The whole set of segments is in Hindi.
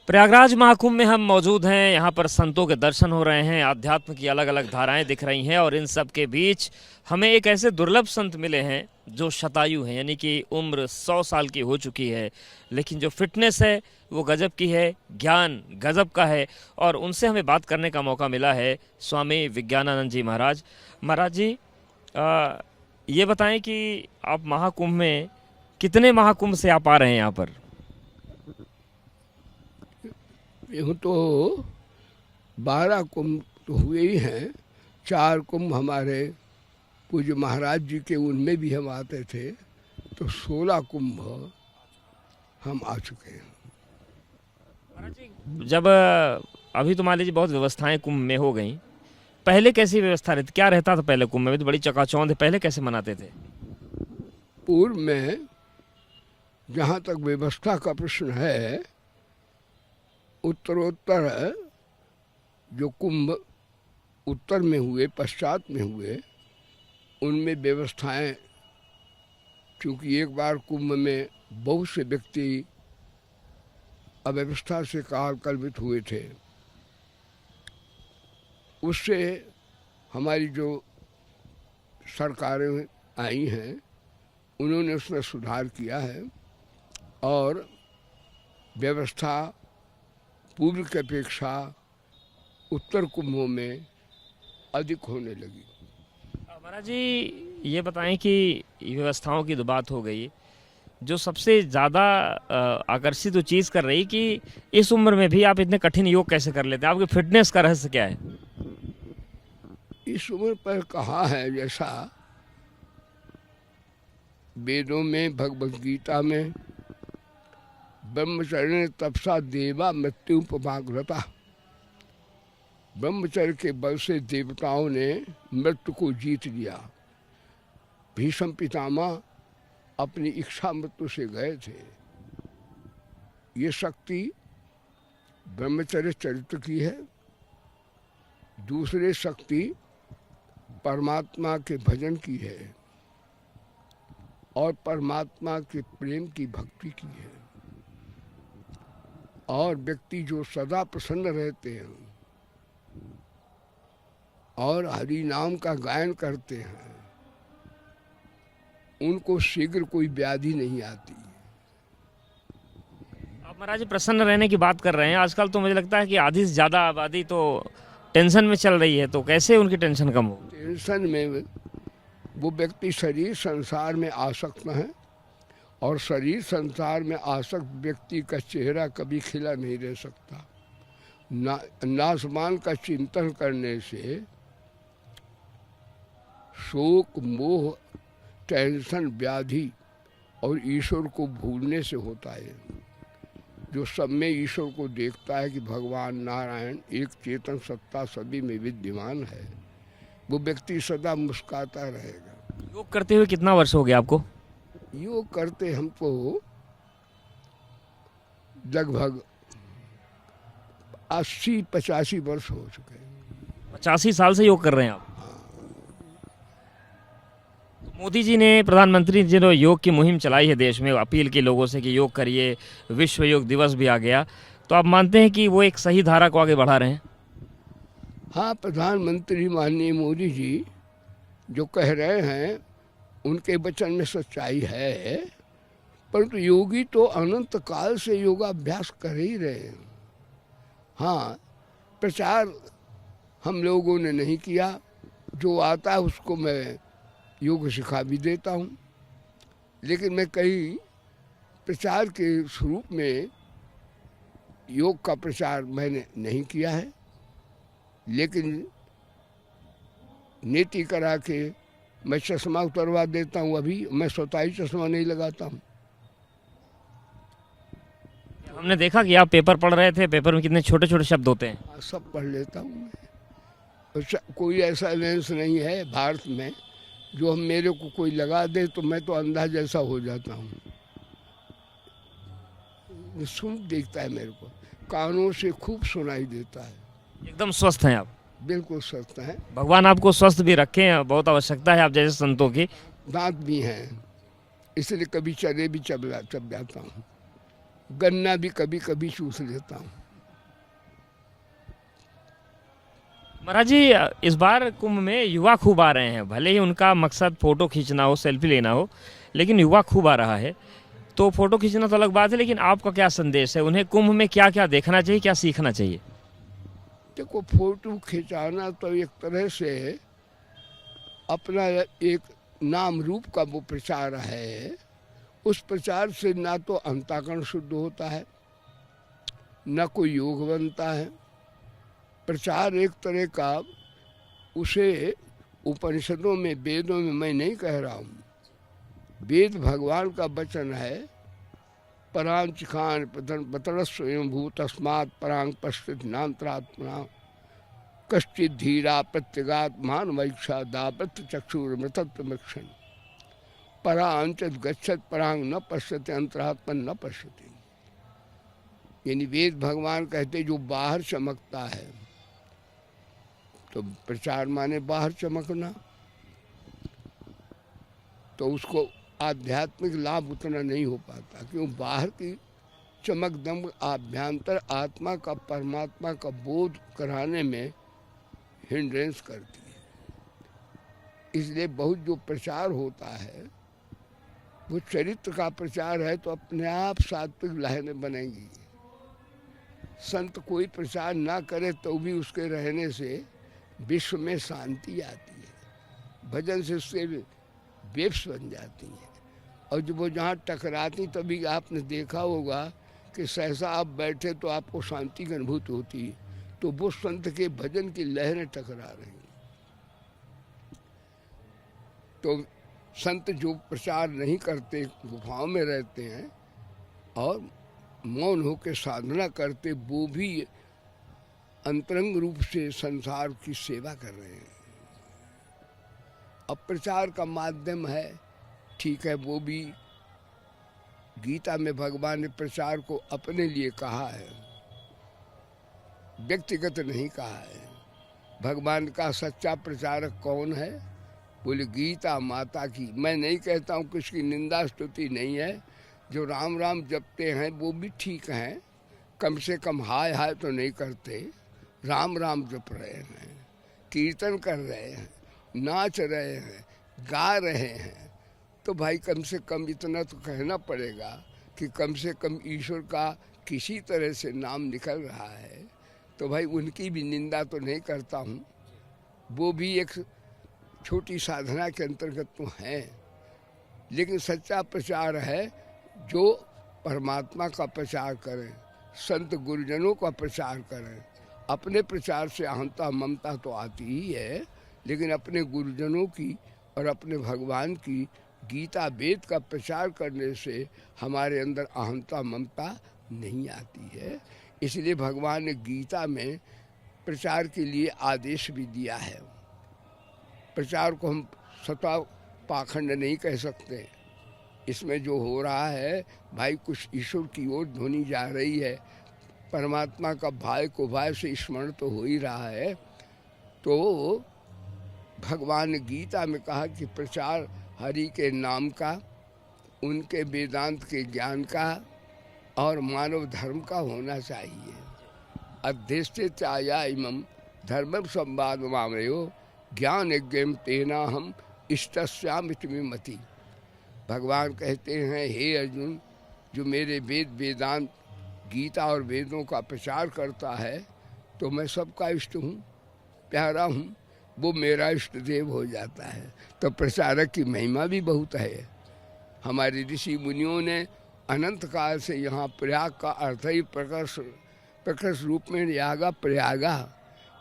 प्रयागराज महाकुंभ में हम मौजूद हैं। यहाँ पर संतों के दर्शन हो रहे हैं, आध्यात्म की अलग अलग धाराएं दिख रही हैं और इन सब के बीच हमें एक ऐसे दुर्लभ संत मिले हैं जो शतायु हैं, यानी कि उम्र 100 साल की हो चुकी है, लेकिन जो फिटनेस है वो गजब की है, ज्ञान गजब का है। और उनसे हमें बात करने का मौका मिला है। स्वामी विज्ञानानंद जी महाराज। महाराज जी, ये बताएं कि आप महाकुंभ में कितने महाकुंभ से आप आ रहे हैं यहाँ पर? यूँ तो 12 कुंभ तो हुए ही हैं। 4 कुंभ हमारे पूज्य महाराज जी के, उनमें भी हम आते थे, तो 16 कुंभ हम आ चुके हैं। महाराज जी, जब अभी तो मान लीजिए बहुत व्यवस्थाएं कुंभ में हो गई, पहले कैसी व्यवस्था रहती, क्या रहता था पहले कुंभ में? भी तो बड़ी चकाचौंध है, पहले कैसे मनाते थे? पूर्व में जहाँ तक व्यवस्था का प्रश्न है, उत्तरोत्तर जो कुंभ उत्तर में हुए, पश्चात में हुए, उनमें व्यवस्थाएं, क्योंकि एक बार कुंभ में बहुत से व्यक्ति अव्यवस्था से काल कल्पित हुए थे, उससे हमारी जो सरकारें आई हैं उन्होंने उसमें सुधार किया है और व्यवस्था पूर्व की अपेक्षा उत्तर कुंभों में अधिक होने लगी। महाराज जी, ये बताएं कि व्यवस्थाओं की तो बात हो गई, जो सबसे ज़्यादा आकर्षित तो चीज़ कर रही कि इस उम्र में भी आप इतने कठिन योग कैसे कर लेते हैं? आपकी फिटनेस का रहस्य क्या है? इस उम्र पर कहा है, जैसा वेदों में, भगवद गीता में, ब्रह्मचर्य तपसा देवा मृत्युपमाग्रता, ब्रह्मचर्य के बल से देवताओं ने मृत्यु को जीत लिया। भीष्म पितामह अपनी इच्छा मृत्यु से गए थे। ये शक्ति ब्रह्मचर्य चरित्र की है। दूसरी शक्ति परमात्मा के भजन की है और परमात्मा के प्रेम की, भक्ति की है। और व्यक्ति जो सदा प्रसन्न रहते हैं और हरि नाम का गायन करते हैं, उनको शीघ्र कोई व्याधि नहीं आती। आप महाराज जी प्रसन्न रहने की बात कर रहे हैं। आजकल तो मुझे लगता है कि आधी से ज़्यादा आबादी तो टेंशन में चल रही है, तो कैसे उनकी टेंशन कम हो? टेंशन में वो व्यक्ति शरीर संसार में आसक्त है और शरीर संसार में आसक्त व्यक्ति का चेहरा कभी खिला नहीं रह सकता। नासमान का चिंतन करने से शोक, मोह, टेंशन, व्याधि और ईश्वर को भूलने से होता है। जो सब में ईश्वर को देखता है कि भगवान नारायण एक चेतन सत्ता सभी में विद्यमान है, वो व्यक्ति सदा मुस्कुराता रहेगा। योग करते हुए कितना वर्ष हो गया आपको? योग करते हमको लगभग 80-85 वर्ष हो चुके हैं। 85 साल से योग कर रहे हैं आप? मोदी जी ने, प्रधानमंत्री जी ने योग की मुहिम चलाई है देश में, अपील की लोगों से कि योग करिए, विश्व योग दिवस भी आ गया, तो आप मानते हैं कि वो एक सही धारा को आगे बढ़ा रहे हैं? हाँ, प्रधानमंत्री माननीय मोदी जी जो कह रहे हैं उनके वचन में सच्चाई है, परंतु योगी तो अनंत काल से योगाभ्यास कर ही रहे हैं। हाँ, प्रचार हम लोगों ने नहीं किया, जो आता है उसको मैं योग सिखा भी देता हूँ, लेकिन मैं कहीं प्रचार के स्वरूप में योग का प्रचार मैंने नहीं किया है। लेकिन नीति करा के मैं चश्मा उतरवा देता हूँ। अभी मैं स्वतः ही चश्मा नहीं लगाता हूँ। हमने देखा कि आप पेपर पढ़ रहे थे, पेपर में कितने छोटे छोटे शब्द होते हैं। सब पढ़ लेता हूँ मैं। कोई ऐसा लेंस नहीं है भारत में जो हम मेरे को कोई लगा दे तो मैं तो अंधा जैसा हो जाता हूँ। सुन देखता है मेरे को, कानों से खूब सुनाई देता है। एकदम स्वस्थ हैं आप? बिल्कुल स्वस्थ है। भगवान आपको स्वस्थ भी रखें, बहुत आवश्यकता है आप जैसे संतों की। दांत भी हैं, इसलिए कभी चले भी चब जाता हूँ। गन्ना भी कभी कभी चूस लेता हूँ। महाराज जी, इस बार कुंभ में युवा खूब आ रहे हैं, भले ही उनका मकसद फोटो खींचना हो, सेल्फी लेना हो, लेकिन युवा खूब आ रहा है। तो फोटो खींचना तो अलग बात है, लेकिन आपका क्या संदेश है, उन्हें कुंभ में क्या क्या देखना चाहिए, क्या सीखना चाहिए? देखो, फोटो खिंचाना तो एक तरह से अपना एक नाम रूप का वो प्रचार है। उस प्रचार से ना तो अंतःकरण शुद्ध होता है, न कोई योग बनता है। प्रचार एक तरह का, उसे उपनिषदों में, वेदों में मैं नहीं कह रहा हूँ, वेद भगवान का वचन है। परांच खान बतल स्वयं भूत अस्मात् परांग पश्चित नान्तरात्मना कश्चित धीरा प्रत्यगात मान वैक्षा दापत चक्षुर मृतत्वमिक्षण परांच गच्छत परांग न पश्यते अंतरात्मन न पश्यते। यानी वेद भगवान कहते जो बाहर चमकता है, तो प्रचार माने बाहर चमकना, तो उसको आध्यात्मिक लाभ उतना नहीं हो पाता, क्यों? बाहर की चमक दम आभ्यंतर आत्मा का, परमात्मा का बोध कराने में हिंड्रेंस करती है। इसलिए बहुत जो प्रचार होता है वो चरित्र का प्रचार है, तो अपने आप सात्विक लहरें बनेंगी। संत कोई प्रचार ना करे तो भी उसके रहने से विश्व में शांति आती है, भजन से उससे वेव्स बन जाती हैं। और जब वो जहाँ टकराती, तभी आपने देखा होगा कि सहसा आप बैठे तो आपको शांति की अनुभूति होती है, तो वो संत के भजन की लहरें टकरा रही। तो संत जो प्रचार नहीं करते, गुफाओं में रहते हैं और मौन होकर साधना करते, वो भी अंतरंग रूप से संसार की सेवा कर रहे हैं। अब प्रचार का माध्यम है, ठीक है, वो भी गीता में भगवान ने प्रचार को अपने लिए कहा है, व्यक्तिगत नहीं कहा है। भगवान का सच्चा प्रचारक कौन है? बोले गीता माता की। मैं नहीं कहता हूँ, किसकी निंदा स्तुति नहीं है। जो राम राम जपते हैं वो भी ठीक हैं, कम से कम हाय हाय तो नहीं करते, राम राम जप रहे हैं, कीर्तन कर रहे हैं, नाच रहे हैं, गा रहे हैं, तो भाई कम से कम इतना तो कहना पड़ेगा कि कम से कम ईश्वर का किसी तरह से नाम निकल रहा है। तो भाई उनकी भी निंदा तो नहीं करता हूँ, वो भी एक छोटी साधना के अंतर्गत तो हैं। लेकिन सच्चा प्रचार है जो परमात्मा का प्रचार करें, संत गुरुजनों का प्रचार करें। अपने प्रचार से अहंता ममता तो आती ही है, लेकिन अपने गुरुजनों की और अपने भगवान की गीता वेद का प्रचार करने से हमारे अंदर अहंता ममता नहीं आती है। इसलिए भगवान ने गीता में प्रचार के लिए आदेश भी दिया है। प्रचार को हम सता पाखंड नहीं कह सकते। इसमें जो हो रहा है भाई, कुछ ईश्वर की ओर ध्वनि जा रही है, परमात्मा का भाई को भाई से स्मरण तो हो ही रहा है। तो भगवान ने गीता में कहा कि प्रचार हरि के नाम का, उनके वेदांत के ज्ञान का और मानव धर्म का होना चाहिए। अध्यस्ते चाया इमं धर्मम संवाद मामयो ज्ञान यज्ञम तेना हम इष्टस्यामिति मति। भगवान कहते हैं, हे अर्जुन, जो मेरे वेद वेदांत गीता और वेदों का प्रचार करता है तो मैं सबका इष्ट हूँ, प्यारा हूँ, वो मेरा इष्ट देव हो जाता है। तो प्रचारक की महिमा भी बहुत है। हमारे ऋषि मुनियों ने अनंत काल से यहाँ प्रयाग का अर्थ ही प्रकट रूप में यागा प्रयागा।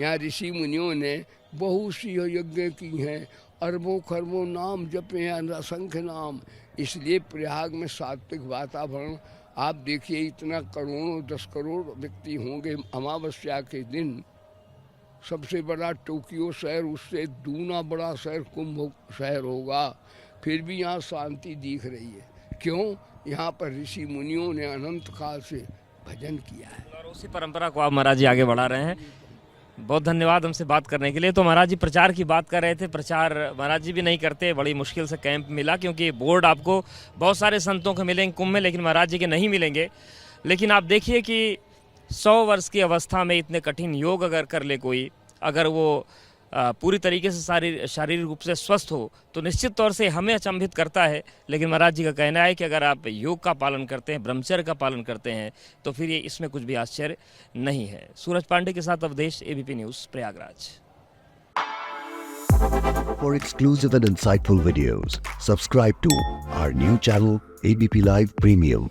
यहाँ ऋषि मुनियों ने बहुत सी यज्ञ की हैं, अरबों खरबों नाम जपे हैं, असंख्य नाम। इसलिए प्रयाग में सात्विक वातावरण, आप देखिए इतना करोड़ों 10 करोड़ व्यक्ति होंगे अमावस्या के दिन। सबसे बड़ा टोक्यो शहर, उससे दूना बड़ा शहर कुंभ शहर होगा, फिर भी यहाँ शांति दिख रही है। क्यों? यहाँ पर ऋषि मुनियों ने अनंत काल से भजन किया है और उसी परंपरा को आप महाराज जी आगे बढ़ा रहे हैं। बहुत धन्यवाद हमसे बात करने के लिए। तो महाराज जी प्रचार की बात कर रहे थे, प्रचार महाराज जी भी नहीं करते, बड़ी मुश्किल से कैंप मिला, क्योंकि बोर्ड आपको बहुत सारे संतों के मिलेंगे कुंभ में, लेकिन महाराज जी के नहीं मिलेंगे। लेकिन आप देखिए कि 100 वर्ष की अवस्था में इतने कठिन योग अगर कर ले कोई, अगर वो पूरी तरीके से शारीरिक रूप से स्वस्थ हो, तो निश्चित तौर से हमें अचंभित करता है। लेकिन महाराज जी का कहना है कि अगर आप योग का पालन करते हैं, ब्रह्मचर्य का पालन करते हैं, तो फिर ये इसमें कुछ भी आश्चर्य नहीं है। सूरज पांडे के साथ Awadhesh, ABP news, Prayagraj. For exclusive and insightful videos, subscribe to our new channel ABP Live Premium.